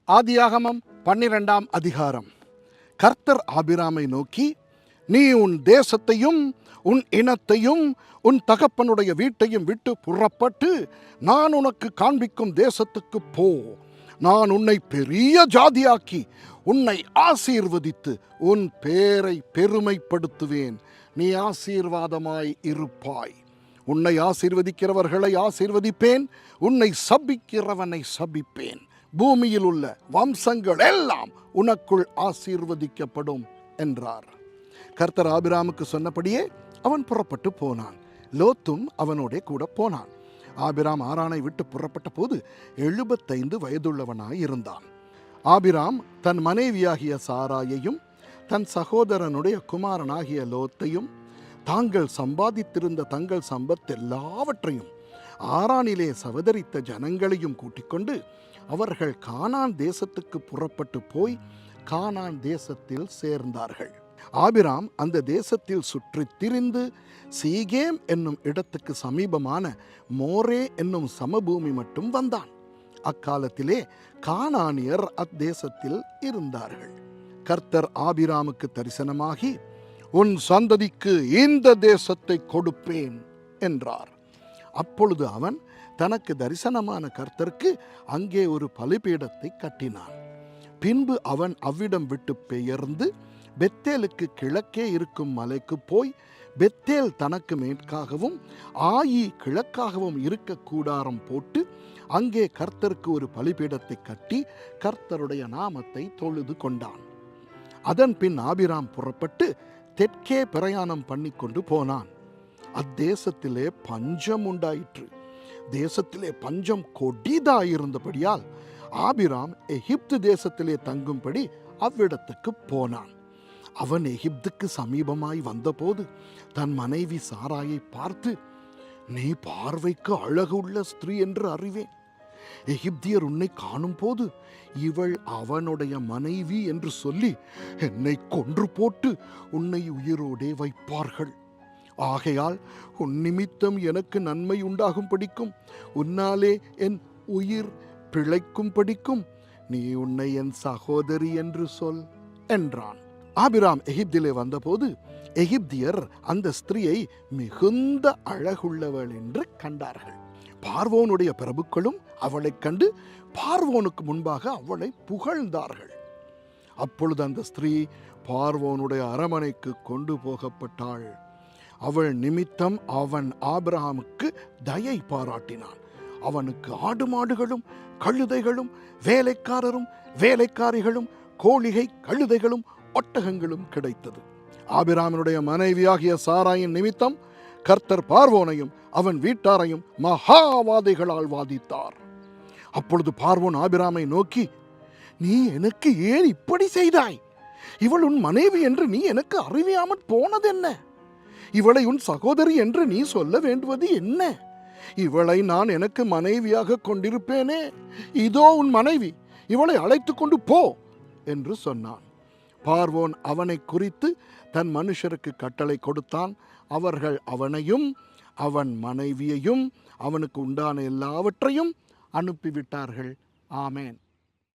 ஆதியாகமம் 12ஆம் அதிகாரம். கர்த்தர் ஆபிராமை நோக்கி, நீ உன் தேசத்தையும் உன் இனத்தையும் உன் தகப்பனுடைய வீட்டையும் விட்டு புறப்பட்டு நான் உனக்கு காண்பிக்கும் தேசத்துக்கு போ. நான் உன்னை பெரிய ஜாதியாக்கி உன்னை ஆசீர்வதித்து உன் பேரை பெருமைப்படுத்துவேன். நீ ஆசீர்வாதமாய் இருப்பாய். உன்னை ஆசீர்வதிக்கிறவர்களை ஆசீர்வதிப்பேன், உன்னை சபிக்கிறவனை சபிப்பேன். பூமியில் உள்ள வம்சங்கள் எல்லாம் உனக்குள் ஆசீர்வதிக்கப்படும் என்றார். கர்த்தர் ஆபிராமுக்கு சொன்னபடியே அவன் புறப்பட்டு போனான். லோத்தும் அவனோட கூட போனான். ஆபிராம் ஆரானை விட்டு புறப்பட்ட போது 75 வயதுள்ளவனாய் இருந்தான். ஆபிராம் தன் மனைவியாகிய சாராயையும் தன் சகோதரனுடைய குமாரனாகிய லோத்தையும் தாங்கள் சம்பாதித்திருந்த தங்கள் சம்பத் எல்லாவற்றையும் ஆரானிலே சவதரித்த ஜனங்களையும் கூட்டிக் கொண்டு அவர்கள் கானான் தேசத்துக்கு புறப்பட்டு போய் கானான் தேசத்தில் சேர்ந்தார்கள். ஆபிராம் அந்த தேசத்தில் சுற்றி திரிந்து சீகேம் என்னும் இடத்துக்கு சமீபமான மோரே என்னும் சமபூமி மட்டும் வந்தான். அக்காலத்திலே கானானியர் அத்தேசத்தில் இருந்தார்கள். கர்த்தர் ஆபிராமுக்கு தரிசனமாகி, உன் சந்ததிக்கு இந்த தேசத்தை கொடுப்பேன் என்றார். அப்பொழுது அவன் தனக்கு தரிசனமான கர்த்தருக்கு அங்கே ஒரு பலிபீடத்தை கட்டினான். பின்பு அவன் அவ்விடம் விட்டு பெயர்ந்து பெத்தேலுக்கு கிழக்கே இருக்கும் மலைக்கு போய் பெத்தேல் தனக்கு மேற்காகவும் ஆயி கிழக்காகவும் இருக்க கூடாரம் போட்டு அங்கே கர்த்தருக்கு ஒரு பலிபீடத்தை கட்டி கர்த்தருடைய நாமத்தை தொழுது கொண்டான். அதன் பின் ஆபிராம் புறப்பட்டு தெற்கே பிரயாணம் பண்ணி கொண்டு போனான். அத்தேசத்திலே பஞ்சம் உண்டாயிற்று. தேசத்திலே பஞ்சம் கொடிதாயிருந்தபடியால் ஆபிராம் எகிப்து தேசத்திலே தங்கும்படி அவ்விடத்துக்கு போனான். அவன் எகிப்துக்கு சமீபமாய் வந்தபோது தன் மனைவி சாராயை பார்த்து, நீ பார்வைக்கு அழகுள்ள ஸ்திரீ என்று அறிவேன். எகிப்தியர் உன்னை காணும் போது இவள் அவனுடைய மனைவி என்று சொல்லி என்னை கொன்று போட்டு உன்னை உயிரோடே வைப்பார்கள். ஆகையால் உன் நிமித்தம் எனக்கு நன்மை உண்டாகும் படிக்கும், உன்னாலே என் உயிர் பிழைக்கும் படிக்கும், நீ உன்னை என் சகோதரி என்று சொல் என்றான். ஆபிராம் எகிப்திலே வந்தபோது எகிப்தியர் அந்த ஸ்திரீயை மிகுந்த அழகுள்ளவள் என்று கண்டார்கள். பார்வோனுடைய பிரபுக்களும் அவளை கண்டு பார்வோனுக்கு முன்பாக அவளை புகழ்ந்தார்கள். அப்பொழுது அந்த ஸ்திரீ பார்வோனுடைய அரமனைக்கு கொண்டு போகப்பட்டாள். அவள் நிமித்தம் அவன் ஆபிரகாமுக்கு தயை பாராட்டினான். அவனுக்கு ஆடு மாடுகளும் கழுதைகளும் வேலைக்காரரும் வேலைக்காரிகளும் கோழிகை கழுதைகளும் ஒட்டகங்களும் கிடைத்தது. ஆபிராமனுடைய மனைவியாகிய சாராயின் நிமித்தம் கர்த்தர் பார்வோனையும் அவன் வீட்டாரையும் மகாவாதைகளால் வாதித்தார். அப்பொழுது பார்வோன் ஆபிராமை நோக்கி, நீ எனக்கு ஏன் இப்படி செய்தாய்? இவள் உன் மனைவி என்று நீ எனக்கு அறிவியாமற் போனதென்ன? இவளை உன் சகோதரி என்று நீ சொல்ல வேண்டுவது என்ன? இவளை நான் எனக்கு மனைவியாக கொண்டிருப்பேனே. இதோ உன் மனைவி, இவளை அழைத்து கொண்டு போ என்று சொன்னான். பார்வோன் அவனை குறித்து தன் மனுஷருக்கு கட்டளை கொடுத்தான். அவர்கள் அவனையும் அவன் மனைவியையும் அவனுக்கு உண்டான எல்லாவற்றையும் அனுப்பிவிட்டார்கள். ஆமேன்.